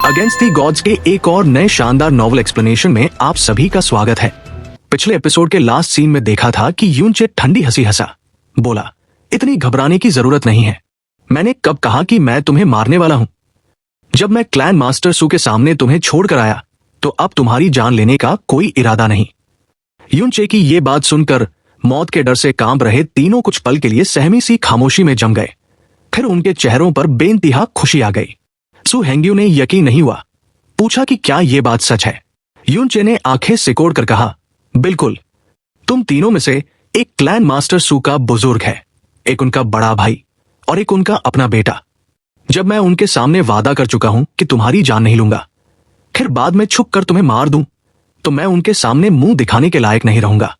Against the God's के एक और नए शानदार नॉवल एक्सप्लेनेशन में आप सभी का स्वागत है। पिछले एपिसोड के लास्ट सीन में देखा था कि यूनचे ठंडी हंसी हंसा, बोला, इतनी घबराने की जरूरत नहीं है। मैंने कब कहा कि मैं तुम्हें मारने वाला हूं? जब मैं क्लैन मास्टर सू के सामने तुम्हें छोड़कर आया तो अब तुम्हारी जान लेने का कोई इरादा नहीं। यूनचे की ये बात सुनकर मौत के डर से कांप रहे तीनों कुछ पल के लिए सहमी सी खामोशी में जम गए। फिर उनके चेहरों पर बेइंतहा खुशी आ गई। सू हेंग्यू ने यकीन नहीं हुआ, पूछा कि क्या यह बात सच है? यूनचे ने आंखें सिकोड़ कर कहा, बिल्कुल। तुम तीनों में से एक क्लैन मास्टर सू का बुजुर्ग है, एक उनका बड़ा भाई और एक उनका अपना बेटा। जब मैं उनके सामने वादा कर चुका हूं कि तुम्हारी जान नहीं लूंगा, फिर बाद में छुप कर तुम्हें मार दूं, तो मैं उनके सामने मुंह दिखाने के लायक नहीं रहूंगा।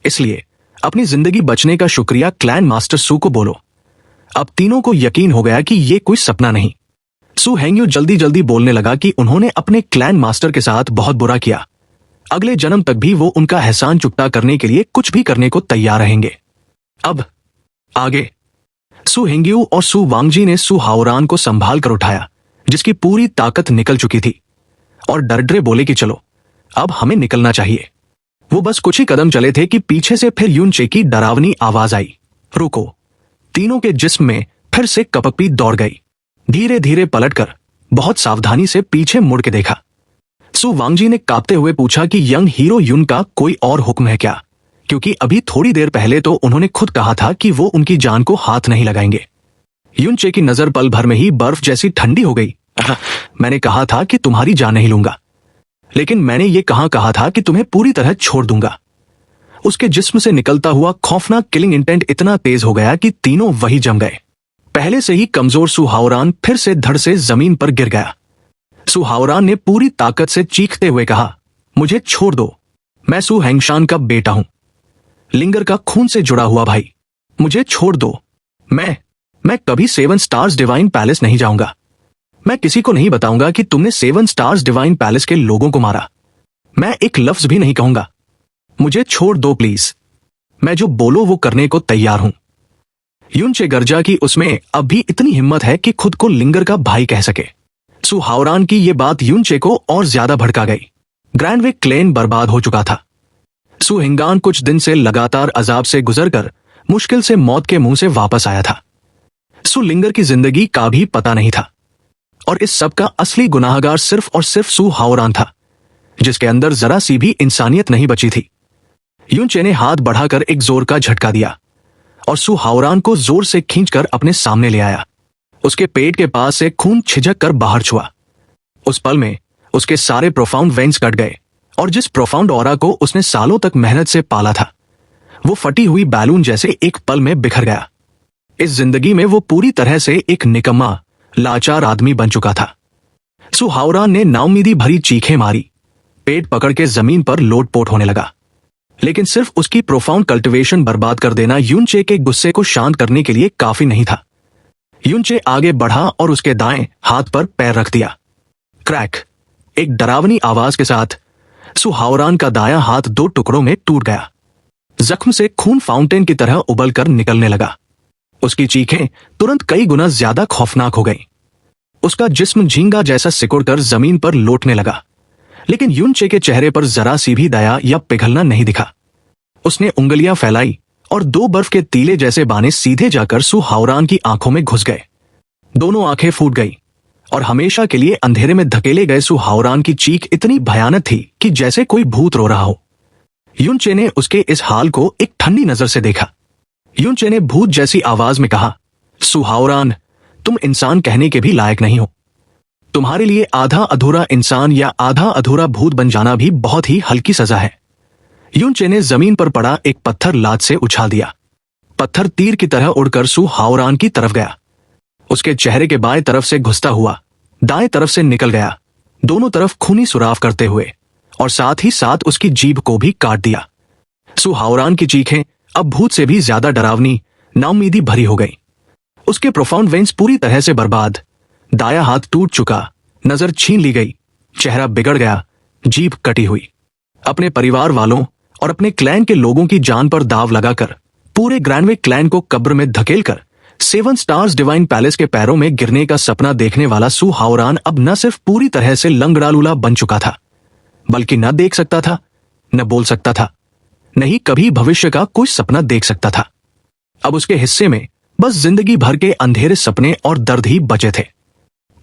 इसलिए अपनी जिंदगी बचने का शुक्रिया क्लैन मास्टर सू को बोलो। अब तीनों को यकीन हो गया कि यह कोई सपना नहीं। सू हेंग्यू जल्दी जल्दी बोलने लगा कि उन्होंने अपने क्लैन मास्टर के साथ बहुत बुरा किया। अगले जन्म तक भी वो उनका एहसान चुकता करने के लिए कुछ भी करने को तैयार रहेंगे। अब आगे सू हेंग्यू और सू वांगजी ने सू हाओरान को संभाल कर उठाया, जिसकी पूरी ताकत निकल चुकी थी, और डर बोले कि चलो अब हमें निकलना चाहिए। वो बस कुछ ही कदम चले थे कि पीछे से फिर यूनचे की डरावनी आवाज आई, रुको। तीनों के जिस्म में फिर से कपकपी दौड़ गई। धीरे धीरे पलटकर बहुत सावधानी से पीछे मुड़ के देखा। सू वांगजी ने कांपते हुए पूछा कि यंग हीरो युन का कोई और हुक्म है क्या? क्योंकि अभी थोड़ी देर पहले तो उन्होंने खुद कहा था कि वो उनकी जान को हाथ नहीं लगाएंगे। यूनचे की नजर पल भर में ही बर्फ जैसी ठंडी हो गई। मैंने कहा था कि तुम्हारी जान नहीं लूंगा, लेकिन मैंने ये कहाँ कहा था कि तुम्हें पूरी तरह छोड़ दूंगा। उसके जिस्म से निकलता हुआ खौफनाक किलिंग इंटेंट इतना तेज हो गया कि तीनों वही जम गए। पहले से ही कमजोर सू हाओरान फिर से धड़ से जमीन पर गिर गया। सू हाओरान ने पूरी ताकत से चीखते हुए कहा, मुझे छोड़ दो, मैं सू हैंगशान का बेटा हूं, लिंगर का खून से जुड़ा हुआ भाई। मुझे छोड़ दो। मैं कभी 7 स्टार्स डिवाइन पैलेस नहीं जाऊंगा। मैं किसी को नहीं बताऊंगा कि तुमने 7 स्टार्स डिवाइन पैलेस के लोगों को मारा। मैं एक लफ्ज भी नहीं कहूंगा। मुझे छोड़ दो प्लीज। मैं जो बोलो वो करने को तैयार हूं। यूनचे गर्जा की उसमें अब भी इतनी हिम्मत है कि खुद को लिंगर का भाई कह सके। सू हाओरान की यह बात यूनचे को और ज्यादा भड़का गई। ग्रैंडविक क्लेन बर्बाद हो चुका था। सू हिंगान कुछ दिन से लगातार अजाब से गुजरकर मुश्किल से मौत के मुंह से वापस आया था। सू लिंगर की जिंदगी का भी पता नहीं था, और इस सब का असली गुनाहगार सिर्फ और सिर्फ सू हाओरान था, जिसके अंदर जरा सी भी इंसानियत नहीं बची थी। यूनचे ने हाथ बढ़ाकर एक जोर का झटका दिया और सू हाओरान को जोर से खींचकर अपने सामने ले आया। उसके पेट के पास से खून छिझक कर बाहर छुआ। उस पल में उसके सारे प्रोफाउंड वेन्स कट गए, और जिस प्रोफाउंड ऑरा को उसने सालों तक मेहनत से पाला था, वो फटी हुई बैलून जैसे एक पल में बिखर गया। इस जिंदगी में वो पूरी तरह से एक निकम्मा, लाचार आदमी बन चुका था। सू हाओरान ने नाउमीदी भरी चीखें मारी, पेट पकड़ के जमीन पर लोटपोट होने लगा। लेकिन सिर्फ उसकी प्रोफाउंड कल्टिवेशन बर्बाद कर देना यूनचे के गुस्से को शांत करने के लिए काफी नहीं था। यूनचे आगे बढ़ा और उसके दाएं हाथ पर पैर रख दिया। क्रैक! एक डरावनी आवाज के साथ सू हाओरान का दायां हाथ 2 टुकड़ों में टूट गया। जख्म से खून फाउंटेन की तरह उबलकर निकलने लगा। उसकी चीखें तुरंत कई गुना ज्यादा खौफनाक हो गई। उसका जिस्म झींगा जैसा सिकुड़कर जमीन पर लौटने लगा, लेकिन यूनचे के चेहरे पर जरा सी भी दया या पिघलना नहीं दिखा। उसने उंगलियां फैलाई और 2 बर्फ के तीले जैसे बाने सीधे जाकर सू हाओरान की आंखों में घुस गए। दोनों आंखें फूट गई, और हमेशा के लिए अंधेरे में धकेले गए सू हाओरान की चीख इतनी भयानक थी कि जैसे कोई भूत रो रहा हो। यूनचे ने उसके इस हाल को एक ठंडी नजर से देखा। यूनचे ने भूत जैसी आवाज में कहा, सू हाओरान, तुम इंसान कहने के भी लायक नहीं हो। तुम्हारे लिए आधा अधूरा इंसान या आधा अधूरा भूत बन जाना भी बहुत ही हल्की सजा है। यूनचे ने जमीन पर पड़ा एक पत्थर लात से उछाल दिया। पत्थर तीर की तरह उड़कर सू हाओरान की तरफ गया। उसके चेहरे के बाएं तरफ से घुसता हुआ दाएं तरफ से निकल गया, दोनों तरफ खूनी सुराव करते हुए, और साथ ही साथ उसकी जीभ को भी काट दिया। सू हाओरान की चीखें अब भूत से भी ज्यादा डरावनी, नाउमीदी भरी हो गई। उसके प्रोफाउंड वेन्स पूरी तरह से बर्बाद, दाया हाथ टूट चुका, नजर छीन ली गई, चेहरा बिगड़ गया, जीभ कटी हुई। अपने परिवार वालों और अपने क्लैन के लोगों की जान पर दाव लगाकर पूरे ग्रैंडविक क्लैन को कब्र में धकेलकर सेवन स्टार्स डिवाइन पैलेस के पैरों में गिरने का सपना देखने वाला सू हाओरान अब न सिर्फ पूरी तरह से लंगड़ालूला बन चुका था, बल्कि न देख सकता था, न बोल सकता था, न ही कभी भविष्य का कोई सपना देख सकता था। अब उसके हिस्से में बस जिंदगी भर के अंधेरे सपने और दर्द ही बचे थे।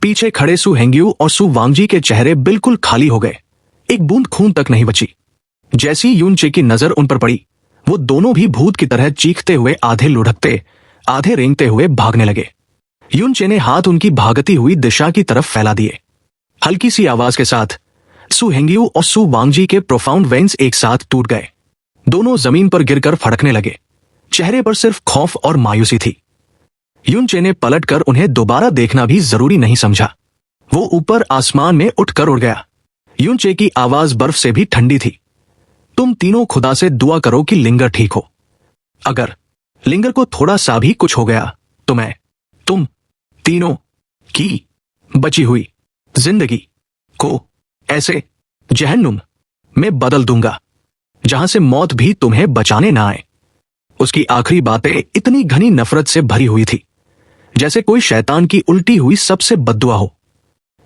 पीछे खड़े सू हेंग्यू और सू वांगजी के चेहरे बिल्कुल खाली हो गए, एक बूंद खून तक नहीं बची। जैसी यूनचे की नजर उन पर पड़ी, वो दोनों भी भूत की तरह चीखते हुए आधे लुढ़कते आधे रेंगते हुए भागने लगे। यूनचे ने हाथ उनकी भागती हुई दिशा की तरफ फैला दिए। हल्की सी आवाज के साथ सू हेंग्यू और सू वांगजी के प्रोफाउंड वेन्स एक साथ टूट गए। दोनों जमीन पर गिरकर फड़कने लगे। चेहरे पर सिर्फ खौफ और मायूसी थी। यूनचे ने पलटकर उन्हें दोबारा देखना भी जरूरी नहीं समझा। वो ऊपर आसमान में उठकर उड़ गया। यूनचे की आवाज बर्फ से भी ठंडी थी। तुम तीनों खुदा से दुआ करो कि लिंगर ठीक हो। अगर लिंगर को थोड़ा सा भी कुछ हो गया तो मैं तुम तीनों की बची हुई जिंदगी को ऐसे जहन्नुम में बदल दूंगा जहां से मौत भी तुम्हें बचाने ना आए। उसकी आखिरी बातें इतनी घनी नफरत से भरी हुई थी जैसे कोई शैतान की उल्टी हुई सबसे बद्दुआ हो।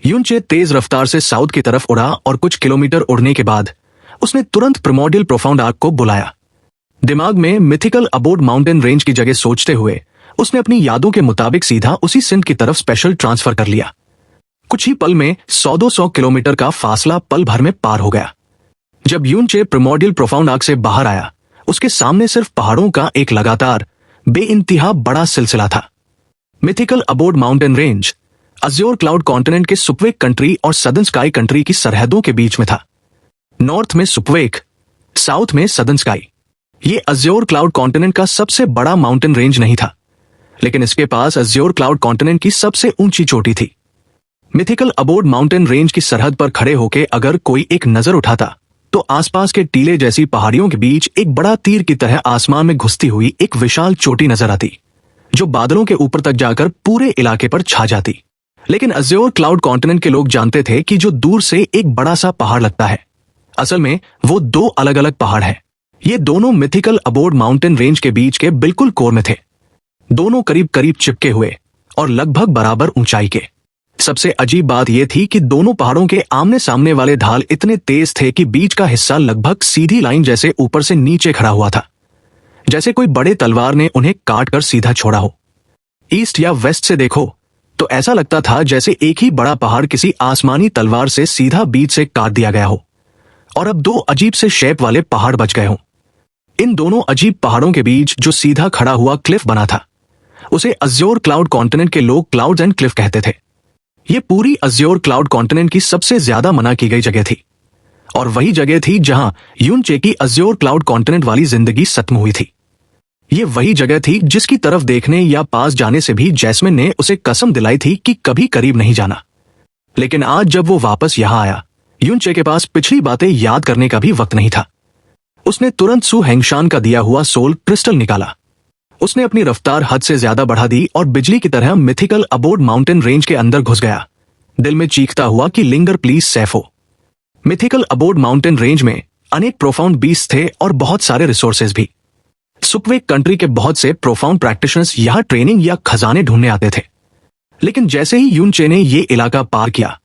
यूनचे तेज रफ्तार से साउथ की तरफ उड़ा और कुछ किलोमीटर उड़ने के बाद उसने तुरंत प्रिमोर्डियल प्रोफाउंड आर्क को बुलाया। दिमाग में मिथिकल अबोर्ड माउंटेन रेंज की जगह सोचते हुए उसने अपनी यादों के मुताबिक सीधा उसी सिंध की तरफ स्पेशल ट्रांसफर कर लिया। कुछ ही पल में 100-200 किलोमीटर का फासला पल भर में पार हो गया। जब यूनचे प्रिमोर्डियल प्रोफाउंड आर्क से बाहर आया, उसके सामने सिर्फ पहाड़ों का एक लगातार बेइंतहा बड़ा सिलसिला था। Mythical abode mountain range azure cloud continent के सुपवेक कंट्री और सदर्न स्काई कंट्री की सरहदों के बीच में था। नॉर्थ में सुपवेक, साउथ में सदर्न स्काई। ये अज्योर क्लाउड कॉन्टिनेंट का सबसे बड़ा माउंटेन रेंज नहीं था, लेकिन इसके पास अज्योर क्लाउड कॉन्टिनेंट की सबसे ऊंची चोटी थी। मिथिकल अबोर्ड माउंटेन रेंज की सरहद पर खड़े होकर अगर कोई एक नजर उठाता तो आसपास के टीले जैसी पहाड़ियों के बीच एक बड़ा तीर की तरह आसमान में घुसती हुई एक विशाल चोटी नजर आती, जो बादलों के ऊपर तक जाकर पूरे इलाके पर छा जाती। लेकिन अज्योर क्लाउड कॉन्टिनेंट के लोग जानते थे कि जो दूर से एक बड़ा सा पहाड़ लगता है, असल में वो दो अलग अलग पहाड़ हैं। ये दोनों मिथिकल अबोर्ड माउंटेन रेंज के बीच के बिल्कुल कोर में थे। दोनों करीब करीब चिपके हुए और लगभग बराबर ऊंचाई के। सबसे अजीब बात यह थी कि दोनों पहाड़ों के आमने सामने वाले ढाल इतने तेज थे कि बीच का हिस्सा लगभग सीधी लाइन जैसे ऊपर से नीचे खड़ा हुआ था, जैसे कोई बड़े तलवार ने उन्हें काट कर सीधा छोड़ा हो। ईस्ट या वेस्ट से देखो तो ऐसा लगता था जैसे एक ही बड़ा पहाड़ किसी आसमानी तलवार से सीधा बीच से काट दिया गया हो और अब दो अजीब से शेप वाले पहाड़ बच गए हों। इन दोनों अजीब पहाड़ों के बीच जो सीधा खड़ा हुआ क्लिफ बना था, उसे अज्योर क्लाउड कॉन्टिनेंट के लोग क्लाउड्स एंड क्लिफ कहते थे। ये पूरी अज्योर क्लाउड कॉन्टिनेंट की सबसे ज्यादा मना की गई जगह थी, और वही जगह थी जहां यूनचे की अज्योर क्लाउड कॉन्टिनेंट वाली जिंदगी खत्म हुई थी। ये वही जगह थी जिसकी तरफ देखने या पास जाने से भी जैस्मिन ने उसे कसम दिलाई थी कि कभी करीब नहीं जाना। लेकिन आज जब वो वापस यहां आया, यूनचे के पास पिछली बातें याद करने का भी वक्त नहीं था। उसने तुरंत सू हेंगशान का दिया हुआ सोल क्रिस्टल निकाला। उसने अपनी रफ्तार हद से ज्यादा बढ़ा दी और बिजली की तरह मिथिकल अबोर्ड माउंटेन रेंज के अंदर घुस गया, दिल में चीखता हुआ कि लिंगर प्लीज सेफ हो। मिथिकल अबोर्ड माउंटेन रेंज में अनेक प्रोफाउंड बीस्ट थे और बहुत सारे रिसोर्सेज भी। सुपवेक कंट्री के बहुत से प्रोफाउंड प्रैक्टिशनर्स यहां ट्रेनिंग या खजाने ढूंढने आते थे। लेकिन जैसे ही यूनचे ने ये इलाका पार किया,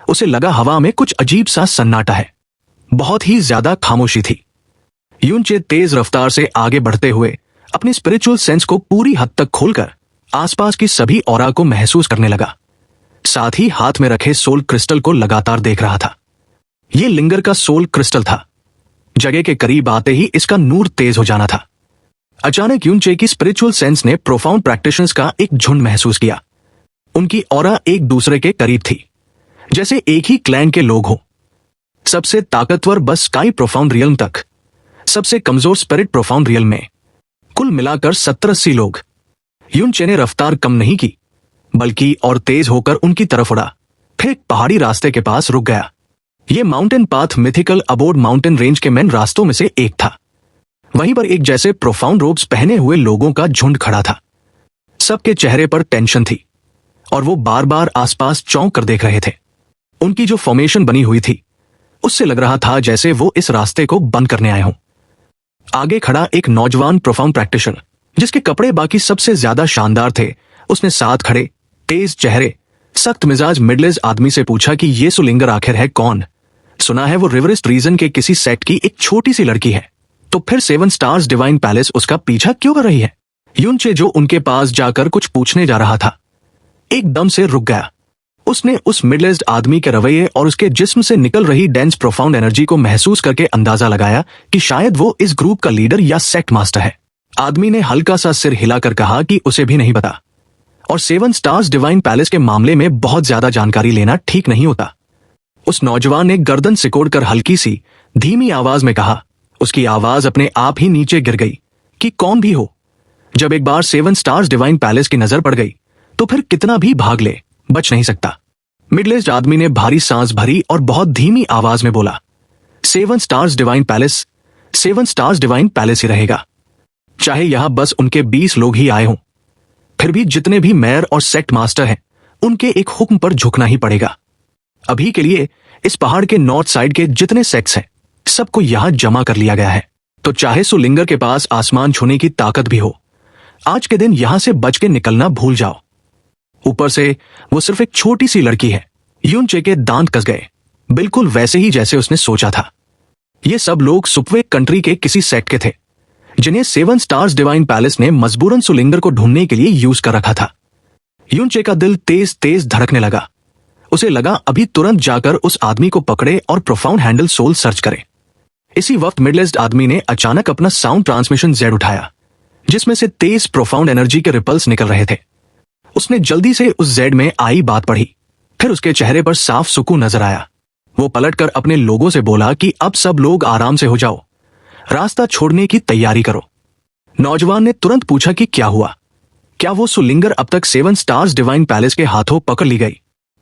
उसे लगा हवा में कुछ अजीब सा सन्नाटा है। बहुत ही ज्यादा खामोशी थी। यूनचे तेज रफ्तार से आगे बढ़ते हुए अपनी स्पिरिचुअल सेंस को पूरी हद तक खोलकर आसपास की सभी ऑरा को महसूस करने लगा। साथ ही हाथ में रखे सोल क्रिस्टल को लगातार देख रहा था। यह लिंगर का सोल क्रिस्टल था। जगह के करीब आते ही इसका नूर तेज हो जाना था। अचानक यूनचे की स्पिरिचुअल सेंस ने प्रोफाउंड प्रैक्टिशनर्स का एक झुंड महसूस किया। उनकी ऑरा एक दूसरे के करीब थी, जैसे एक ही क्लैन के लोग हों। सबसे ताकतवर बस स्काई प्रोफाउंड रियल्म तक, सबसे कमजोर स्पिरिट प्रोफाउंड रियल्म में, कुल मिलाकर 70-80 लोग। यूनचे ने रफ्तार कम नहीं की, बल्कि और तेज होकर उनकी तरफ उड़ा, फिर एक पहाड़ी रास्ते के पास रुक गया। यह mountain path mythical abode mountain range के मेन रास्तों में से एक था। वहीं पर एक जैसे प्रोफाउंड रोब्स पहने हुए लोगों का झुंड खड़ा था। सबके चेहरे पर टेंशन थी और वो बार बार आसपास चौंक कर देख रहे थे। उनकी जो फॉर्मेशन बनी हुई थी, उससे लग रहा था जैसे वो इस रास्ते को बंद करने आए हों। आगे खड़ा एक नौजवान प्रोफाउंड प्रैक्टिशनर जिसके कपड़े बाकी सबसे ज्यादा शानदार थे, उसने साथ खड़े तेज चेहरे सख्त मिजाज मिडिल एज आदमी से पूछा कि ये सुलिंगर आखिर है कौन? सुना है वो रिवरेस्ट रीजन के किसी सेक्ट की एक छोटी सी लड़की है, तो फिर 7 स्टार्स डिवाइन पैलेस उसका पीछा क्यों कर रही है? यूनचे जो उनके पास जाकर कुछ पूछने जा रहा था, एकदम से रुक गया। उसने उस मिडिल एज्ड आदमी के रवैये और उसके जिस्म से निकल रही डेंस प्रोफाउंड एनर्जी को महसूस करके अंदाजा लगाया कि शायद वो इस ग्रुप का लीडर या सेक्ट मास्टर है। आदमी ने हल्का सा सिर हिलाकर कहा कि उसे भी नहीं पता, और 7 स्टार्स डिवाइन पैलेस के मामले में बहुत ज्यादा जानकारी लेना ठीक नहीं होता। उस नौजवान ने गर्दन सिकोड़कर हल्की सी धीमी आवाज में कहा। उसकी आवाज अपने आप ही नीचे गिर गई कि कौन भी हो, जब एक बार 7 स्टार्स डिवाइन पैलेस की नजर पड़ गई तो फिर कितना भी भाग ले बच नहीं सकता। मिडिल एज्ड आदमी ने भारी सांस भरी और बहुत धीमी आवाज में बोला, 7 Stars Divine Palace 7 Stars Divine Palace ही रहेगा, चाहे यहां बस उनके 20 लोग ही आए हों। फिर भी जितने भी मेयर और सेक्ट मास्टर हैं, उनके एक हुक्म पर झुकना ही पड़ेगा। अभी के लिए इस पहाड़ के नॉर्थ साइड के जितने सेक्ट्स हैं, सबको यहां जमा कर लिया गया है। तो चाहे सुलिंगर के पास आसमान छूने की ताकत भी हो, आज के दिन यहां से बच के निकलना भूल जाओ। ऊपर से वो सिर्फ एक छोटी सी लड़की है। यूनचे के दांत कस गए, बिल्कुल वैसे ही जैसे उसने सोचा था। ये सब लोग सुपवेक कंट्री के किसी सेक्ट के थे, जिन्हें 7 स्टार्स डिवाइन पैलेस ने मजबूरन सुलिंगर को ढूंढने के लिए यूज कर रखा था। यूनचे का दिल तेज तेज धड़कने लगा। उसे लगा अभी तुरंत जाकर उस आदमी को पकड़े और प्रोफाउंड हैंडल सोल सर्च करे। इसी वक्त मिडिल एज्ड आदमी ने अचानक अपना साउंड ट्रांसमिशन जेड उठाया, जिसमें से तेज प्रोफाउंड एनर्जी के रिपल्स निकल रहे थे। उसने जल्दी से उस जेड में आई बात पढ़ी, फिर उसके चेहरे पर साफ सुकून नजर आया। वो पलटकर अपने लोगों से बोला कि अब सब लोग आराम से हो जाओ, रास्ता छोड़ने की तैयारी करो। नौजवान ने तुरंत पूछा कि क्या हुआ, क्या वो सुलिंगर अब तक 7 स्टार्स डिवाइन पैलेस के हाथों पकड़ ली गई?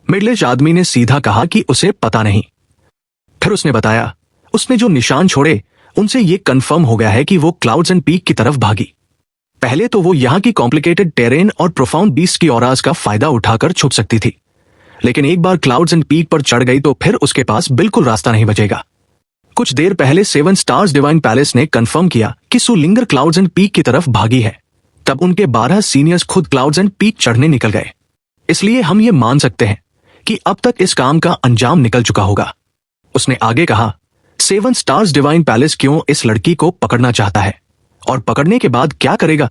मिडिल एज आदमी ने सीधा कहा कि उसे पता नहीं। फिर उसने बताया, उसने जो निशान छोड़े उनसे ये कंफर्म हो गया है कि वो क्लाउड्स एंड पीक की तरफ भागी। पहले तो वो यहाँ की कॉम्प्लिकेटेड टेरेन और प्रोफाउंड बीस्ट की ऑरास का फायदा उठाकर छुप सकती थी, लेकिन एक बार क्लाउड्स एंड पीक पर चढ़ गई तो फिर उसके पास बिल्कुल रास्ता नहीं बचेगा। कुछ देर पहले 7 स्टार्स डिवाइन पैलेस ने कंफर्म किया कि सुलिंगर क्लाउड्स एंड पीक की तरफ भागी है। तब उनके 12 सीनियर्स खुद क्लाउड्स एंड पीक चढ़ने निकल गए। इसलिए हम ये मान सकते हैं कि अब तक इस काम का अंजाम निकल चुका होगा। उसने आगे कहा, 7 स्टार्स डिवाइन पैलेस क्यों इस लड़की को पकड़ना चाहता है और पकड़ने के बाद क्या करेगा,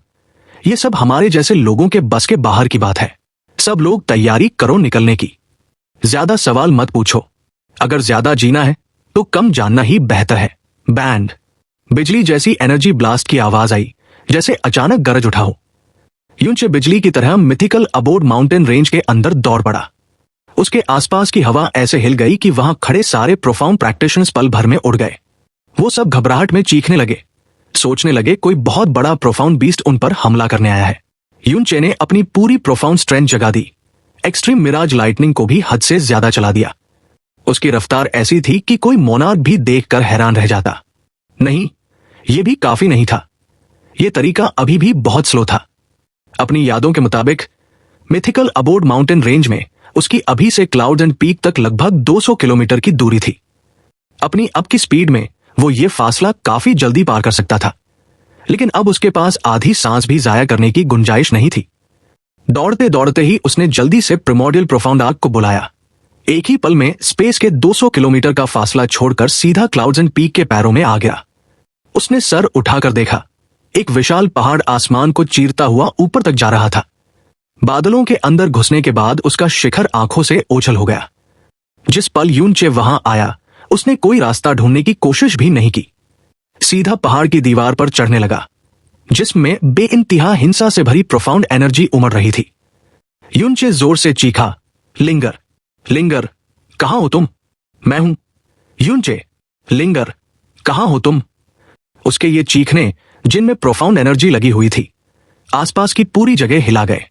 ये सब हमारे जैसे लोगों के बस के बाहर की बात है। सब लोग तैयारी करो निकलने की। ज्यादा सवाल मत पूछो, अगर ज्यादा जीना है तो कम जानना ही बेहतर है। बैंड बिजली जैसी एनर्जी ब्लास्ट की आवाज आई, जैसे अचानक गरज उठा हो। यूनचे बिजली की तरह मिथिकल अबोर्ड माउंटेन रेंज के अंदर दौड़ पड़ा। उसके आसपास की हवा ऐसे हिल गई कि वहां खड़े सारे प्रोफाउंड प्रैक्टिशनर्स पल भर में उड़ गए। वो सब घबराहट में चीखने लगे, सोचने लगे कोई बहुत बड़ा प्रोफाउंड बीस्ट उन पर हमला करने आया है। यूनचे ने अपनी पूरी प्रोफाउंड स्ट्रेंथ जगा दी, एक्सट्रीम मिराज लाइटनिंग को भी हद से ज्यादा चला दिया। उसकी रफ्तार ऐसी थी कि कोई मोनार्क भी देखकर हैरान रह जाता। नहीं, यह भी काफी नहीं था। यह तरीका अभी भी बहुत स्लो था। अपनी यादों के मुताबिक मिथिकल अबोर्ड माउंटेन रेंज में उसकी अभी से क्लाउड एंड पीक तक लगभग 200 किलोमीटर की दूरी थी। अपनी अब की स्पीड में वो ये फासला काफी जल्दी पार कर सकता था, लेकिन अब उसके पास आधी सांस भी जाया करने की गुंजाइश नहीं थी। दौड़ते दौड़ते ही उसने जल्दी से प्रिमोर्डियल प्रोफाउंड आर्क को बुलाया। एक ही पल में स्पेस के 200 किलोमीटर का फासला छोड़कर सीधा क्लाउड्स एंड पीक के पैरों में आ गया। उसने सर उठाकर देखा, एक विशाल पहाड़ आसमान को चीरता हुआ ऊपर तक जा रहा था। बादलों के अंदर घुसने के बाद उसका शिखर आंखों से ओझल हो गया। जिस पल यूनचे वहां आया, उसने कोई रास्ता ढूंढने की कोशिश भी नहीं की। सीधा पहाड़ की दीवार पर चढ़ने लगा, जिसमें बेइंतहा हिंसा से भरी प्रोफाउंड एनर्जी उमड़ रही थी। यूनचे जोर से चीखा, लिंगर, लिंगर, कहां हो तुम? मैं हूं। यूनचे, लिंगर, कहां हो तुम? उसके ये चीखने, जिनमें प्रोफाउंड एनर्जी लगी हुई थी, आसपास की पूरी जगह हिला गए।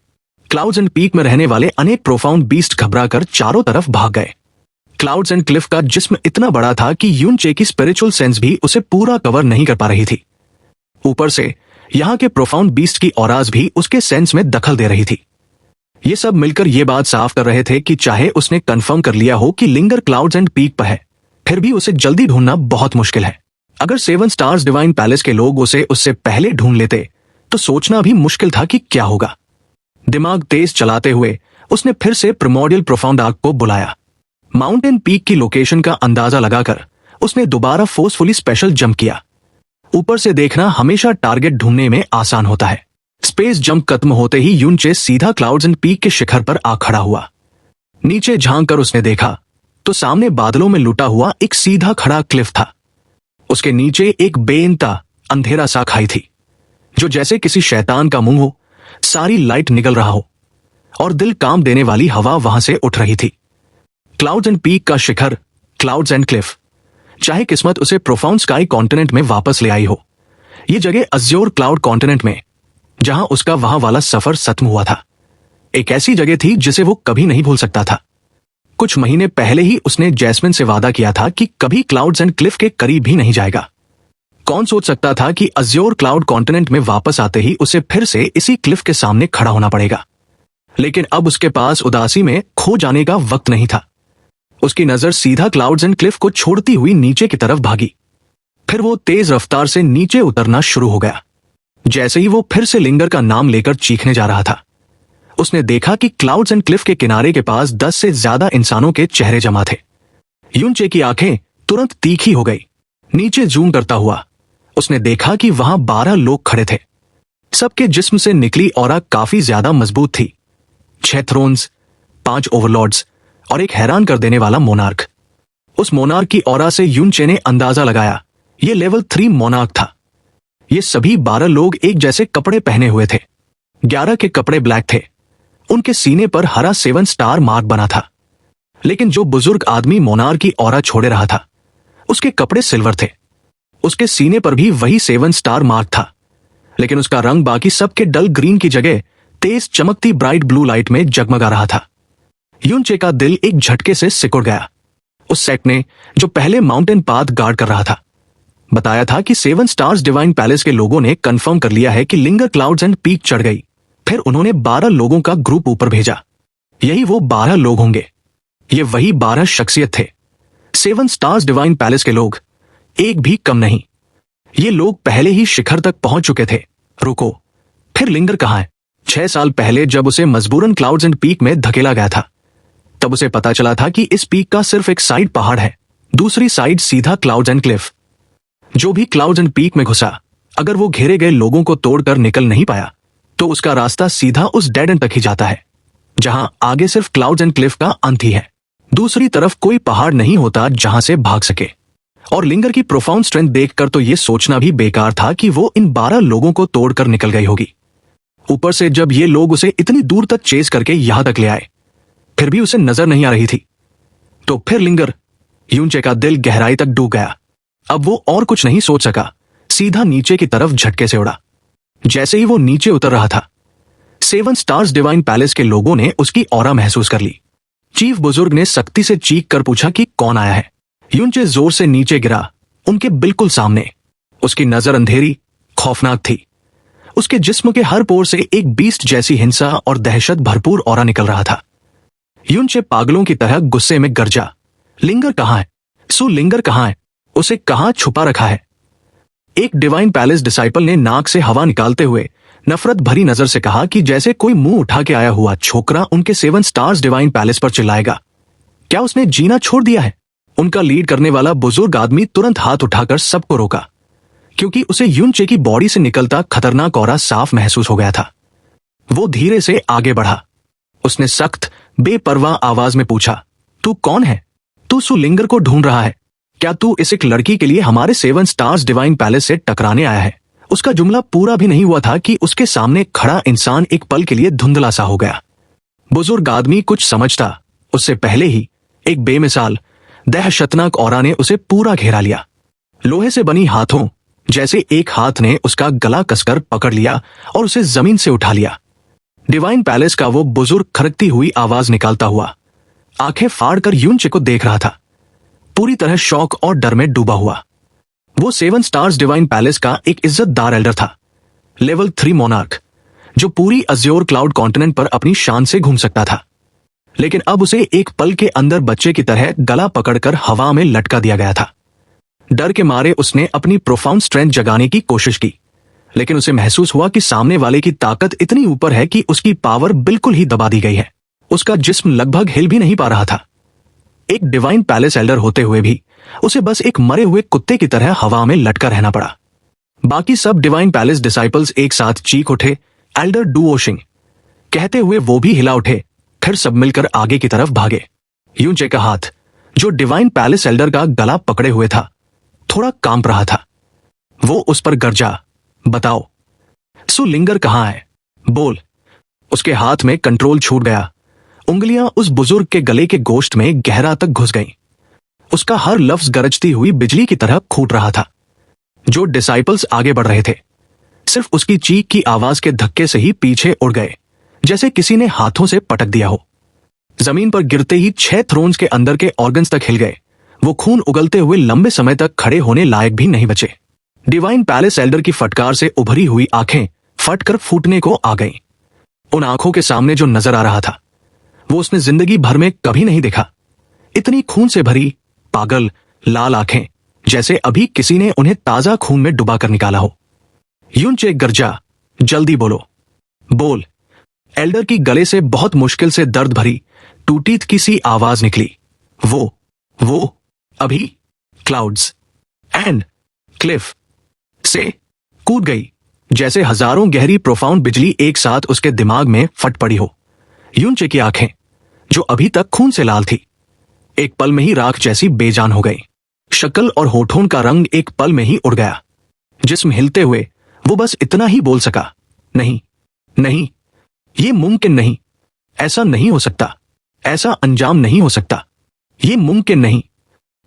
क्लाउड्स एंड पीक में रहने वाले अनेक प्रोफाउंड बीस्ट घबराकर चारों तरफ भाग गए। क्लाउड्स एंड क्लिफ का जिस्म इतना बड़ा था कि यूनचे की स्पिरिचुअल सेंस भी उसे पूरा कवर नहीं कर पा रही थी। ऊपर से यहां के प्रोफाउंड बीस्ट की ऑराज भी उसके सेंस में दखल दे रही थी। ये सब मिलकर ये बात साफ कर रहे थे कि चाहे उसने कंफर्म कर लिया हो कि लिंगर क्लाउड्स एंड पीक पर है, फिर भी उसे जल्दी ढूंढना बहुत मुश्किल है। अगर 7 स्टार्स डिवाइन पैलेस के लोग उसे उससे पहले ढूंढ लेते तो सोचना भी मुश्किल था कि क्या होगा। दिमाग तेज चलाते हुए उसने फिर से प्रिमोर्डियल प्रोफाउंड आर्क को बुलाया। माउंटेन पीक की लोकेशन का अंदाजा लगाकर उसने दोबारा फोर्सफुली स्पेशल जंप किया। ऊपर से देखना हमेशा टारगेट ढूंढने में आसान होता है। स्पेस जंप खत्म होते ही यूनचे सीधा क्लाउड्स एंड पीक के शिखर पर आ खड़ा हुआ। नीचे झांक कर उसने देखा तो सामने बादलों में लुटा हुआ एक सीधा खड़ा क्लिफ था। उसके नीचे एक बेइंतहा अंधेरा सा खाई थी, जो जैसे किसी शैतान का मुंह हो, सारी लाइट निकल रहा हो और दिल काम देने वाली हवा वहां से उठ रही थी। क्लाउड्स एंड पीक का शिखर, क्लाउड्स एंड क्लिफ, चाहे किस्मत उसे प्रोफाउंड स्काई कॉन्टिनेंट में वापस ले आई हो, ये जगह अज्योर क्लाउड कॉन्टिनेंट में, जहां उसका वहां वाला सफर खत्म हुआ था, एक ऐसी जगह थी जिसे वो कभी नहीं भूल सकता था। कुछ महीने पहले ही उसने जैस्मिन से वादा किया था कि कभी क्लाउड्स एंड क्लिफ के करीब भी नहीं जाएगा। कौन सोच सकता था कि अज्योर क्लाउड कॉन्टिनेंट में वापस आते ही उसे फिर से इसी क्लिफ के सामने खड़ा होना पड़ेगा। लेकिन अब उसके पास उदासी में खो जाने का वक्त नहीं था। उसकी नजर सीधा क्लाउड्स एंड क्लिफ को छोड़ती हुई नीचे की तरफ भागी। फिर वो तेज रफ्तार से नीचे उतरना शुरू हो गया। जैसे ही वो फिर से लिंगर का नाम लेकर चीखने जा रहा था, उसने देखा कि क्लाउड्स एंड क्लिफ के किनारे के पास 10 से ज्यादा इंसानों के चेहरे जमा थे। यूनचे की आंखें तुरंत तीखी हो गई। नीचे जूम करता हुआ उसने देखा कि वहां 12 लोग खड़े थे। सबके जिस्म से निकली ऑरा काफी ज्यादा मजबूत थी। 6 थ्रोन्स, 5 ओवरलॉर्ड्स और एक हैरान कर देने वाला मोनार्क। उस मोनार्क की ऑरा से यूनचे ने अंदाजा लगाया ये लेवल 3 मोनार्क था। ये सभी 12 लोग एक जैसे कपड़े पहने हुए थे। 11 के कपड़े ब्लैक थे। उनके सीने पर हरा 7 स्टार मार्क बना था। लेकिन जो बुजुर्ग आदमी मोनार्क की ऑरा छोड़े रहा था, उसके कपड़े सिल्वर थे। उसके सीने पर भी वही 7 स्टार मार्क था, लेकिन उसका रंग बाकी सबके डल ग्रीन की जगह तेज चमकती ब्राइट ब्लू लाइट में जगमगा रहा था। यूनचे का दिल एक झटके से सिकुड़ गया। उस सेट ने, जो पहले माउंटेन पाथ गार्ड कर रहा था, बताया था कि 7 स्टार्स डिवाइन पैलेस के लोगों ने कंफर्म कर लिया है कि लिंगर क्लाउड्स एंड पीक चढ़ गई। फिर उन्होंने 12 लोगों का ग्रुप ऊपर भेजा। यही वो 12 लोग होंगे। ये वही 12 शख्सियत थे। 7 स्टार्स डिवाइन पैलेस के लोग, एक भी कम नहीं। ये लोग पहले ही शिखर तक पहुंच चुके थे। रुको, फिर लिंगर कहाँ है? 6 साल पहले जब उसे मजबूरन क्लाउड्स एंड पीक में धकेला गया था, तब उसे पता चला था कि इस पीक का सिर्फ एक साइड पहाड़ है, दूसरी साइड सीधा क्लाउड्स एंड क्लिफ। जो भी क्लाउड्स एंड पीक में घुसा, अगर वो घेरे गए लोगों को तोड़कर निकल नहीं पाया, तो उसका रास्ता सीधा उस डेड एंड तक ही जाता है, जहां आगे सिर्फ क्लाउड्स एंड क्लिफ का अंत ही है। दूसरी तरफ कोई पहाड़ नहीं होता जहां से भाग सके। और लिंगर की प्रोफाउंड स्ट्रेंथ देखकर तो यह सोचना भी बेकार था कि वो इन 12 लोगों को तोड़कर निकल गई होगी। ऊपर से जब ये लोग उसे इतनी दूर तक चेस करके यहां तक ले आए, फिर भी उसे नजर नहीं आ रही थी। तो फिर लिंगर, यूनचे का दिल गहराई तक डूब गया। अब वो और कुछ नहीं सोच सका, सीधा नीचे की तरफ झटके से उड़ा। जैसे ही वो नीचे उतर रहा था, 7 स्टार्स डिवाइन पैलेस के लोगों ने उसकी ऑरा महसूस कर ली। चीफ बुजुर्ग ने सख्ती से चीख कर पूछा कि कौन आया है। यूनचे जोर से नीचे गिरा, उनके बिल्कुल सामने। उसकी नजर अंधेरी, खौफनाक थी। उसके जिस्म के हर पोर से एक बीस्ट जैसी हिंसा और दहशत भरपूर ऑरा निकल रहा था। यूनचे पागलों की तरह गुस्से में गरजा, लिंगर कहाँ है? लिंगर कहाँ है? उसे कहाँ छुपा रखा है? एक डिवाइन पैलेस डिसाइपल ने नाक से हवा निकालते हुए नफरत भरी नजर से कहा कि जैसे कोई मुंह उठा के आया हुआ छोकरा उनके 7 स्टार्स डिवाइन पैलेस पर चिल्लाएगा। क्या उसने जीना छोड़ दिया है? उनका लीड करने वाला बुजुर्ग आदमी तुरंत हाथ उठाकर सबको रोका, क्योंकि उसे यूनचे की बॉडी से निकलता खतरनाक ऑरा साफ महसूस हो गया था। वो धीरे से आगे बढ़ा। उसने सख्त बेपरवाह आवाज में पूछा, तू कौन है? तू लिंगर को ढूंढ रहा है? क्या तू इस एक लड़की के लिए हमारे 7 स्टार्स डिवाइन पैलेस से टकराने आया है? उसका जुमला पूरा भी नहीं हुआ था कि उसके सामने खड़ा इंसान एक पल के लिए धुंधला सा हो गया। बुजुर्ग आदमी कुछ समझता उससे पहले ही एक बेमिसाल दहशतनाक ऑरा ने उसे पूरा घेरा लिया। लोहे से बनी हाथों जैसे एक हाथ ने उसका गला कसकर पकड़ लिया और उसे जमीन से उठा लिया। डिवाइन पैलेस का वो बुजुर्ग खरकती हुई आवाज निकालता हुआ आंखें फाड़कर यूनचे को देख रहा था, पूरी तरह शौक और डर में डूबा हुआ। वो 7 स्टार्स डिवाइन पैलेस का एक इज्जतदार एल्डर था, लेवल 3 मोनार्क, जो पूरी अज्योर क्लाउड कॉन्टिनेंट पर अपनी शान से घूम सकता था। लेकिन अब उसे एक पल के अंदर बच्चे की तरह गला पकड़कर हवा में लटका दिया गया था। डर के मारे उसने अपनी प्रोफाउंड स्ट्रेंथ जगाने की कोशिश की, लेकिन उसे महसूस हुआ कि सामने वाले की ताकत इतनी ऊपर है कि उसकी पावर बिल्कुल ही दबा दी गई है। उसका जिस्म लगभग हिल भी नहीं पा रहा था। एक डिवाइन पैलेस एल्डर होते हुए भी उसे बस एक मरे हुए कुत्ते की तरह हवा में लटका रहना पड़ा। बाकी सब डिवाइन पैलेस डिसाइपल्स एक साथ चीख उठे, एल्डर डुओशिंग कहते हुए वो भी हिला उठे। फिर सब मिलकर आगे की तरफ भागे। यूनचे का हाथ, जो डिवाइन पैलेस एल्डर का गला पकड़े हुए था, थोड़ा कांप रहा था। वो उस पर गरजा, बताओ सु लिंगर कहां है, बोल। उसके हाथ में कंट्रोल छूट गया। उंगलियां उस बुजुर्ग के गले के गोश्त में गहरा तक घुस गईं। उसका हर लफ्ज गरजती हुई बिजली की तरह फूट रहा था। जो डिसाइपल्स आगे बढ़ रहे थे सिर्फ उसकी चीख की आवाज के धक्के से ही पीछे उड़ गए, जैसे किसी ने हाथों से पटक दिया हो। जमीन पर गिरते ही 6 थ्रोन्स के अंदर के ऑर्गन्स तक हिल गए। वो खून उगलते हुए लंबे समय तक खड़े होने लायक भी नहीं बचे। डिवाइन पैलेस एल्डर की फटकार से उभरी हुई आंखें फटकर फूटने को आ गईं। उन आंखों के सामने जो नजर आ रहा था वो उसने जिंदगी भर में कभी नहीं देखा। इतनी खून से भरी, पागल, लाल आंखें, जैसे अभी किसी ने उन्हें ताजा खून में डुबा कर निकाला हो। यूनचे गरजा, जल्दी बोलो, बोल। एल्डर की गले से बहुत मुश्किल से दर्द भरी टूटी किसी आवाज निकली। वो अभी क्लाउड्स एंड क्लिफ से कूद गई, जैसे हजारों गहरी प्रोफाउंड बिजली एक साथ उसके दिमाग में फट पड़ी हो। यूनचे की आंखें, जो अभी तक खून से लाल थी, एक पल में ही राख जैसी बेजान हो गई। शक्ल और होठों का रंग एक पल में ही उड़ गया। जिस्म हिलते हुए वो बस इतना ही बोल सका, नहीं नहीं, ये मुमकिन नहीं, ऐसा नहीं हो सकता, ऐसा अंजाम नहीं हो सकता, ये मुमकिन नहीं।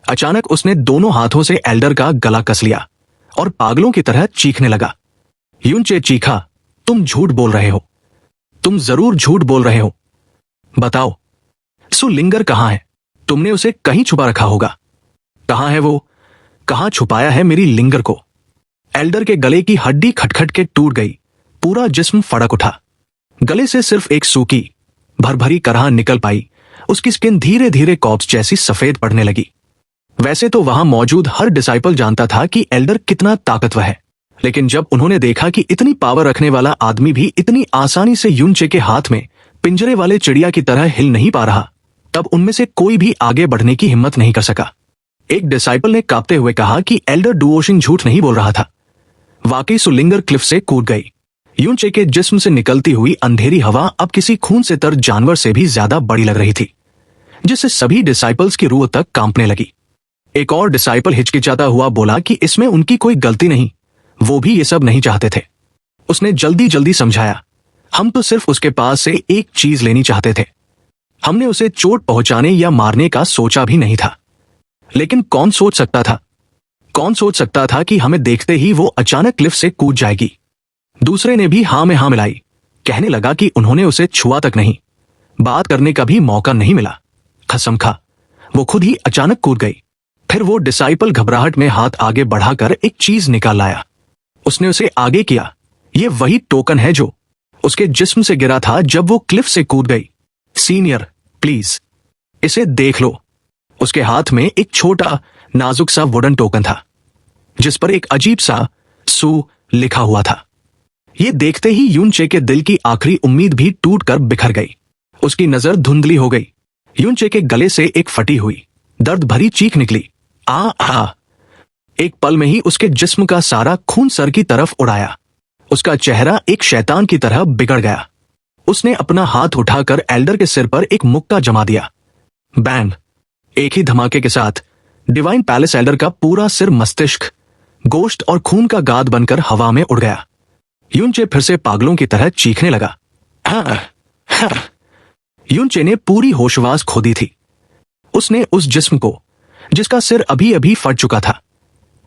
अचानक उसने दोनों हाथों से एल्डर का गला कस लिया और पागलों की तरह चीखने लगा। यूनचे चीखा, तुम झूठ बोल रहे हो, तुम जरूर झूठ बोल रहे हो। बताओ सु लिंगर कहां है? तुमने उसे कहीं छुपा रखा होगा। कहां है वो? कहां छुपाया है मेरी लिंगर को? एल्डर के गले की हड्डी खटखट के टूट गई। पूरा जिस्म फड़क उठा। गले से सिर्फ एक सूखी भरभरी कराह निकल पाई। उसकी स्किन धीरे धीरे कॉप्स जैसी सफेद पड़ने लगी। वैसे तो वहां मौजूद हर डिसाइपल जानता था कि एल्डर कितना ताकतवर है, लेकिन जब उन्होंने देखा कि इतनी पावर रखने वाला आदमी भी इतनी आसानी से यूनचे के हाथ में पिंजरे वाले चिड़िया की तरह हिल नहीं पा रहा, तब उनमें से कोई भी आगे बढ़ने की हिम्मत नहीं कर सका। एक डिसाइपल ने कांपते हुए कहा कि एल्डर डुओशिंग झूठ नहीं बोल रहा था। वाकई सुलिंगर क्लिफ से कूद गई। यूनचे के जिस्म से निकलती हुई अंधेरी हवा अब किसी खून से तर जानवर से भी ज्यादा बड़ी लग रही थी, जिससे सभी डिसाइपल्स की रूह तक कांपने लगी। एक और डिसाइपल हिचकिचाता हुआ बोला कि इसमें उनकी कोई गलती नहीं, वो भी ये सब नहीं चाहते थे। उसने जल्दी जल्दी समझाया, हम तो सिर्फ उसके पास से एक चीज लेनी चाहते थे। हमने उसे चोट पहुंचाने या मारने का सोचा भी नहीं था। लेकिन कौन सोच सकता था, कौन सोच सकता था कि हमें देखते ही वो अचानक क्लिफ से कूद जाएगी। दूसरे ने भी हाँ में हाँ मिलाई। कहने लगा कि उन्होंने उसे छुआ तक नहीं, बात करने का भी मौका नहीं मिला। कसम खा, वो खुद ही अचानक कूद गई। फिर वो डिसाइपल घबराहट में हाथ आगे बढ़ाकर एक चीज निकाल लाया। उसने उसे आगे किया। ये वही टोकन है जो उसके जिस्म से गिरा था जब वो क्लिफ से कूद गई। सीनियर, प्लीज इसे देख लो। उसके हाथ में एक छोटा नाजुक सा वुडन टोकन था, जिस पर एक अजीब सा सु लिखा हुआ था। ये देखते ही यूनचे के दिल की आखिरी उम्मीद भी टूटकर बिखर गई। उसकी नजर धुंधली हो गई। यूनचे के गले से एक फटी हुई दर्द भरी चीख निकली, आ। एक पल में ही उसके जिस्म का सारा खून सर की तरफ उड़ाया। उसका चेहरा एक शैतान की तरह बिगड़ गया। उसने अपना हाथ उठाकर एल्डर के सिर पर एक मुक्का जमा दिया। बैंग! एक ही धमाके के साथ डिवाइन पैलेस एल्डर का पूरा सिर मस्तिष्क, गोश्त और खून का गाद बनकर हवा में उड़ गया। यूनचे फिर से पागलों की तरह चीखने लगा। हाँ। यूनचे ने पूरी होशवास खो दी थी। उसने उस जिस्म को, जिसका सिर अभी अभी फट चुका था,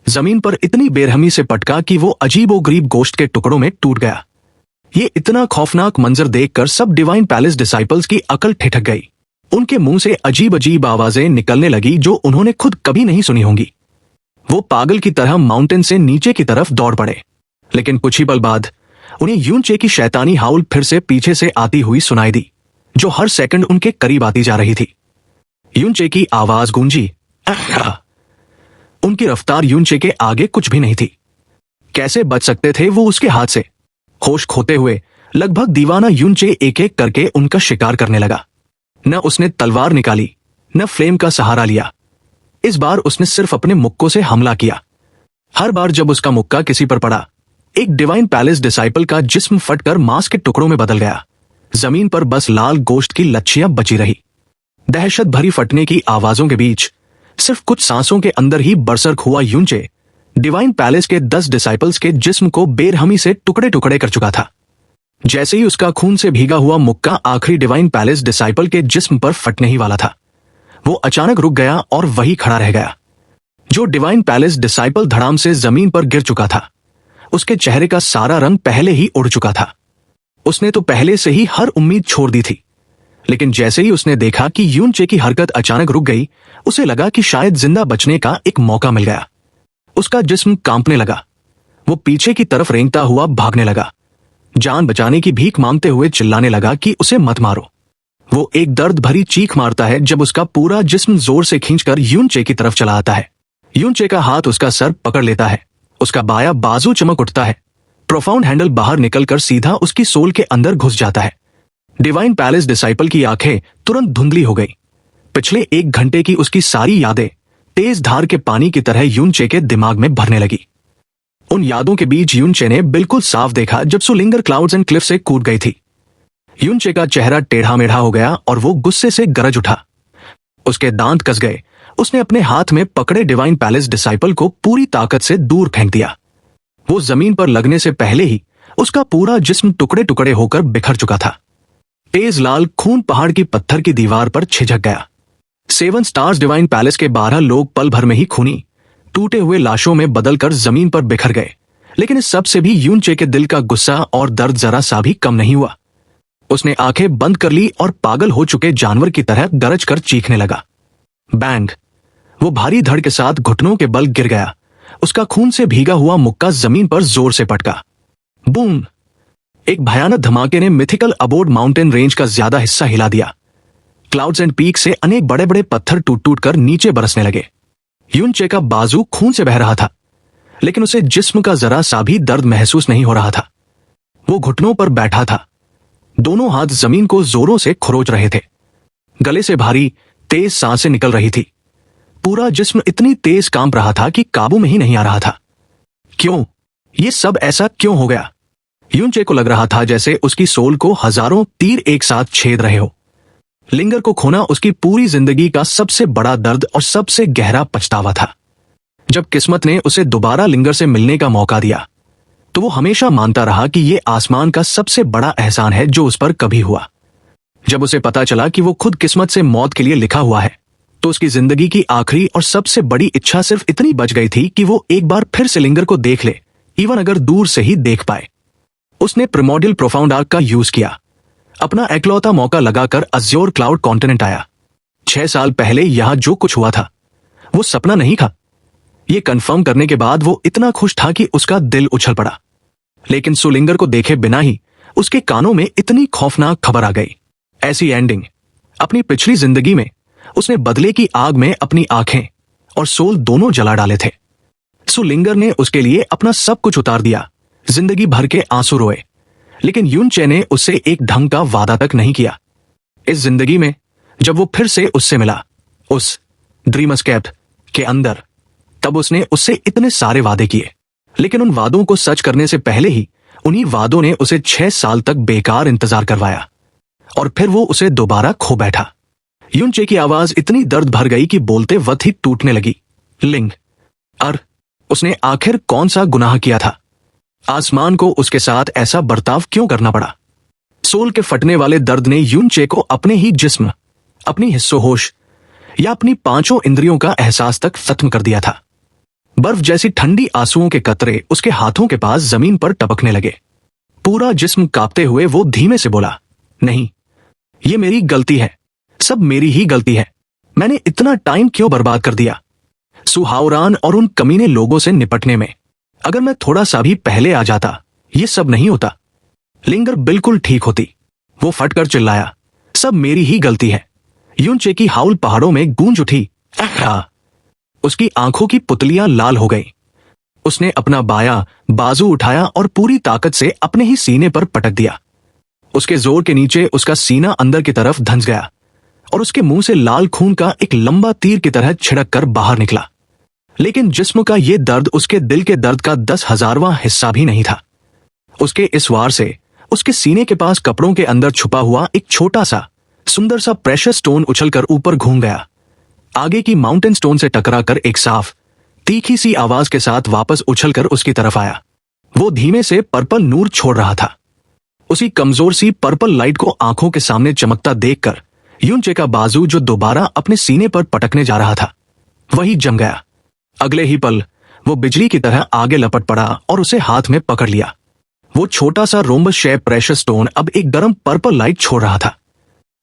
जमीन पर इतनी बेरहमी से पटका कि वो अजीबोगरीब गोश्त के टुकड़ों में टूट गया। ये इतना खौफनाक मंजर देखकर सब डिवाइन पैलेस डिसाइपल्स की अकल ठिठक गई। उनके मुंह से अजीब अजीब आवाजें निकलने लगी जो उन्होंने खुद कभी नहीं सुनी होंगी। वो पागल की तरह माउंटेन से नीचे की तरफ दौड़ पड़े, लेकिन कुछ ही पल बाद उन्हें यूनचे की शैतानी हाउल फिर से पीछे से आती हुई सुनाई दी, जो हर सेकंड उनके करीब आती जा रही थी। यूनचे की आवाज गूंजी। उनकी रफ्तार यूनचे के आगे कुछ भी नहीं थी। कैसे बच सकते थे वो उसके हाथ से? होश खोते हुए लगभग दीवाना युनचे एक एक करके उनका शिकार करने लगा। न उसने तलवार निकाली, न फ्लेम का सहारा लिया। इस बार उसने सिर्फ अपने मुक्कों से हमला किया। हर बार जब उसका मुक्का किसी पर पड़ा, एक डिवाइन पैलेस डिसाइपल का जिस्म फटकर मांस के टुकड़ों में बदल गया। जमीन पर बस लाल गोश्त की लच्छियां बची रही। दहशत भरी फटने की आवाजों के बीच सिर्फ कुछ सांसों के अंदर ही बरसर्क हुआ युनचे डिवाइन पैलेस के 10 डिसाइपल्स के जिस्म को बेरहमी से टुकड़े टुकड़े कर चुका था। जैसे ही उसका खून से भीगा हुआ मुक्का आखिरी डिवाइन पैलेस डिसाइपल के जिस्म पर फटने ही वाला था, वो अचानक रुक गया और वही खड़ा रह गया। जो डिवाइन पैलेस डिसाइपल धड़ाम से जमीन पर गिर चुका था, उसके चेहरे का सारा रंग पहले ही उड़ चुका था। उसने तो पहले से ही हर उम्मीद छोड़ दी थी, लेकिन जैसे ही उसने देखा कि युनचे की हरकत अचानक रुक गई, उसे लगा कि शायद जिंदा बचने का एक मौका मिल गया। उसका जिस्म कांपने लगा। वो पीछे की तरफ रेंगता हुआ भागने लगा, जान बचाने की भीख मांगते हुए चिल्लाने लगा कि उसे मत मारो। वो एक दर्द भरी चीख मारता है जब उसका पूरा जिस्म जोर से खींचकर युनचे की तरफ चला आता है। युनचे का हाथ उसका सर पकड़ लेता है, उसका बायां बाजू चमक उठता है। प्रोफाउंड हैंडल बाहर निकलकर सीधा उसकी सोल के अंदर घुस जाता है। डिवाइन पैलेस डिसाइपल की आंखें तुरंत धुंधली हो गई। पिछले 1 घंटे की उसकी सारी यादें तेज धार के पानी की तरह युनचे के दिमाग में भरने लगी। उन यादों के बीच युनचे ने बिल्कुल साफ देखा जब सुलिंगर क्लाउड्स एंड क्लिफ से कूद गई थी। युनचे का चेहरा टेढ़ा मेढ़ा हो गया और वो गुस्से से गरज उठा। उसके दांत कस गए। उसने अपने हाथ में पकड़े डिवाइन पैलेस डिसाइपल को पूरी ताकत से दूर फेंक दिया। वो जमीन पर लगने से पहले ही उसका पूरा जिस्म टुकड़े टुकड़े होकर बिखर चुका था। तेज लाल खून पहाड़ की पत्थर की दीवार पर छिझक गया। 7 स्टार्स डिवाइन पैलेस के 12 लोग पल भर में ही खूनी टूटे हुए लाशों में बदलकर जमीन पर बिखर गए। लेकिन इस सब से भी युनचे के दिल का गुस्सा और दर्द जरा सा भी कम नहीं हुआ। उसने आंखें बंद कर ली और पागल हो चुके जानवर की तरह गरज कर चीखने लगा। बैंग! वो भारी धड़ के साथ घुटनों के बल गिर गया। उसका खून से भीगा हुआ मुक्का जमीन पर जोर से पटका। बूम! एक भयानक धमाके ने मिथिकल अबोर्ड माउंटेन रेंज का ज्यादा हिस्सा हिला दिया। क्लाउड्स एंड पीक से अनेक बड़े बड़े पत्थर टूट टूट कर नीचे बरसने लगे। युनचे का बाजू खून से बह रहा था, लेकिन उसे जिस्म का जरा सा भी दर्द महसूस नहीं हो रहा था। वो घुटनों पर बैठा था, दोनों हाथ जमीन को जोरों से खुरोच रहे थे। गले से भारी तेज सांसें निकल रही थी। पूरा जिस्म इतनी तेज कांप रहा था कि काबू में ही नहीं आ रहा था। क्यों? ये सब ऐसा क्यों हो गया? युनचे को लग रहा था जैसे उसकी सोल को हजारों तीर एक साथ छेद रहे हो। लिंगर को खोना उसकी पूरी जिंदगी का सबसे बड़ा दर्द और सबसे गहरा पछतावा था। जब किस्मत ने उसे दोबारा लिंगर से मिलने का मौका दिया, तो वो हमेशा मानता रहा कि ये आसमान का सबसे बड़ा एहसान है जो उस पर कभी हुआ। जब उसे पता चला कि वो खुद किस्मत से मौत के लिए लिखा हुआ है, तो उसकी जिंदगी की आखिरी और सबसे बड़ी इच्छा सिर्फ इतनी बच गई थी कि वो एक बार फिर से लिंगर को देख ले, इवन अगर दूर से ही देख पाए। उसने प्रिमोर्डियल प्रोफाउंड आर्क का यूज किया। अपना एकलौता मौका लगाकर अज्योर क्लाउड कॉन्टिनेंट आया। 6 साल पहले यहां जो कुछ हुआ था वो सपना नहीं था। ये कंफर्म करने के बाद वो इतना खुश था कि उसका दिल उछल पड़ा। लेकिन सुलिंगर को देखे बिना ही उसके कानों में इतनी खौफनाक खबर आ गई। ऐसी एंडिंग अपनी पिछली जिंदगी में उसने बदले की आग में अपनी आंखें और सोल दोनों जला डाले थे। सुलिंगर ने उसके लिए अपना सब कुछ उतार दिया, जिंदगी भर के आंसू रोए, लेकिन युनचे ने उससे एक ढंग का वादा तक नहीं किया। इस जिंदगी में जब वो फिर से उससे मिला, उस ड्रीम एस्केप के अंदर, तब उसने उससे इतने सारे वादे किए, लेकिन उन वादों को सच करने से पहले ही उन्हीं वादों ने उसे 6 साल तक बेकार इंतजार करवाया और फिर वो उसे दोबारा खो बैठा। युनचे की आवाज इतनी दर्द भर गई कि बोलते वक्त ही टूटने लगी। लिंग! उसने आखिर कौन सा गुनाह किया था? आसमान को उसके साथ ऐसा बर्ताव क्यों करना पड़ा? सोल के फटने वाले दर्द ने युनचे को अपने ही जिस्म, अपनी हिस्सोहोश या अपनी 5 इंद्रियों का एहसास तक खत्म कर दिया था। बर्फ जैसी ठंडी आंसुओं के कतरे उसके हाथों के पास जमीन पर टपकने लगे। पूरा जिस्म कांपते हुए वो धीमे से बोला, नहीं, ये मेरी गलती है, सब मेरी ही गलती है। मैंने इतना टाइम क्यों बर्बाद कर दिया सुहावरान और उन कमीने लोगों से निपटने में? अगर मैं थोड़ा सा भी पहले आ जाता, ये सब नहीं होता। लिंगर बिल्कुल ठीक होती। वो फटकर चिल्लाया, सब मेरी ही गलती है। युनचे की हाउल पहाड़ों में गूंज उठी। उसकी आंखों की पुतलियां लाल हो गई। उसने अपना बायां बाजू उठाया और पूरी ताकत से अपने ही सीने पर पटक दिया। उसके जोर के नीचे उसका सीना अंदर की तरफ धंस गया और उसके मुंह से लाल खून का एक लंबा तीर की तरह छिड़क कर बाहर निकला। लेकिन जिस्म का यह दर्द उसके दिल के दर्द का 10,000वां हिस्सा भी नहीं था। उसके इस वार से उसके सीने के पास कपड़ों के अंदर छुपा हुआ एक छोटा सा सुंदर सा प्रेशर स्टोन उछलकर ऊपर घूम गया। आगे की माउंटेन स्टोन से टकराकर एक साफ तीखी सी आवाज के साथ वापस उछलकर उसकी तरफ आया। वो धीमे से पर्पल नूर छोड़ रहा था। उसी कमजोर सी पर्पल लाइट को आंखों के सामने चमकता देखकर यूनचे का बाजू जो दोबारा अपने सीने पर पटकने जा रहा था वही जम गया। अगले ही पल वो बिजली की तरह आगे लपट पड़ा और उसे हाथ में पकड़ लिया। वो छोटा सा रोम्बस शेप प्रेशर स्टोन अब एक गर्म पर्पल लाइट छोड़ रहा था।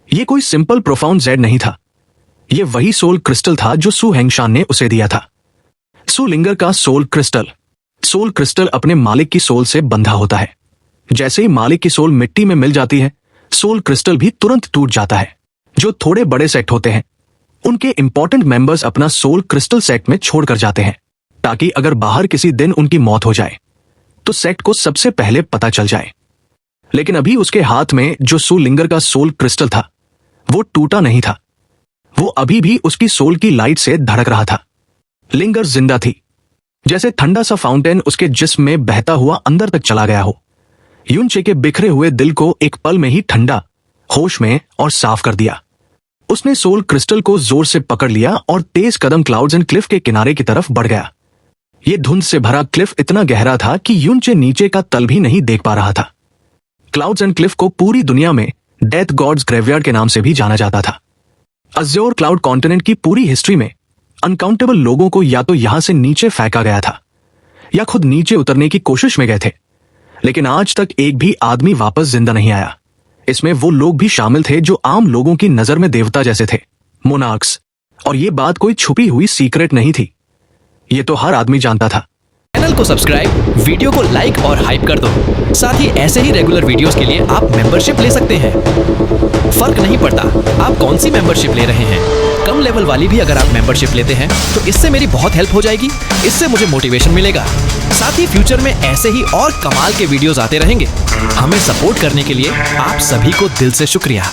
ये कोई सिंपल प्रोफाउंड जेड नहीं था। ये वही सोल क्रिस्टल था जो सु हेंगशान ने उसे दिया था। सु लिंगर का सोल क्रिस्टल अपने मालिक की सोल से बंधा होता है। जैसे ही मालिक की सोल मिट्टी में मिल जाती है, सोल क्रिस्टल भी तुरंत टूट जाता है। जो थोड़े बड़े सेक्ट होते हैं उनके इंपॉर्टेंट मेंबर्स अपना सोल क्रिस्टल सेक्ट में छोड़कर जाते हैं, ताकि अगर बाहर किसी दिन उनकी मौत हो जाए तो सेक्ट को सबसे पहले पता चल जाए। लेकिन अभी उसके हाथ में जो सु लिंगर का सोल क्रिस्टल था वो टूटा नहीं था। वो अभी भी उसकी सोल की लाइट से धड़क रहा था। लिंगर जिंदा थी, जैसे ठंडा सा फाउंटेन उसके जिस्म में बहता हुआ अंदर तक चला गया हो। यूनचे के बिखरे हुए दिल को एक पल में ही ठंडा, होश में और साफ कर दिया। उसने सोल क्रिस्टल को जोर से पकड़ लिया और तेज कदम क्लाउड्स एंड क्लिफ के किनारे की तरफ बढ़ गया। ये धुंध से भरा क्लिफ इतना गहरा था कि यूनचे नीचे का तल भी नहीं देख पा रहा था। क्लाउड्स एंड क्लिफ को पूरी दुनिया में डेथ गॉड्स ग्रेवयार्ड के नाम से भी जाना जाता था। अज्योर क्लाउड कॉन्टिनेंट की पूरी हिस्ट्री में अनकाउंटेबल लोगों को या तो यहां से नीचे फेंका गया था या खुद नीचे उतरने की कोशिश में गए थे, लेकिन आज तक एक भी आदमी वापस जिंदा नहीं आया। इसमें वो लोग भी शामिल थे जो आम लोगों की नजर में देवता जैसे थे, मोनार्क्स। और ये बात कोई छुपी हुई सीक्रेट नहीं थी, ये तो हर आदमी जानता था। चैनल को सब्सक्राइब, वीडियो को लाइक और हाइप कर दो। साथ ही ऐसे ही रेगुलर वीडियोस के लिए आप मेंबरशिप ले सकते हैं। फर्क नहीं पड़ता आप कौन सी मेंबरशिप ले रहे हैं, कम लेवल वाली भी अगर आप मेंबरशिप लेते हैं तो इससे मेरी बहुत हेल्प हो जाएगी। इससे मुझे मोटिवेशन मिलेगा। साथ ही फ्यूचर में ऐसे ही और कमाल के वीडियोस आते रहेंगे। हमें सपोर्ट करने के लिए आप सभी को दिल से शुक्रिया।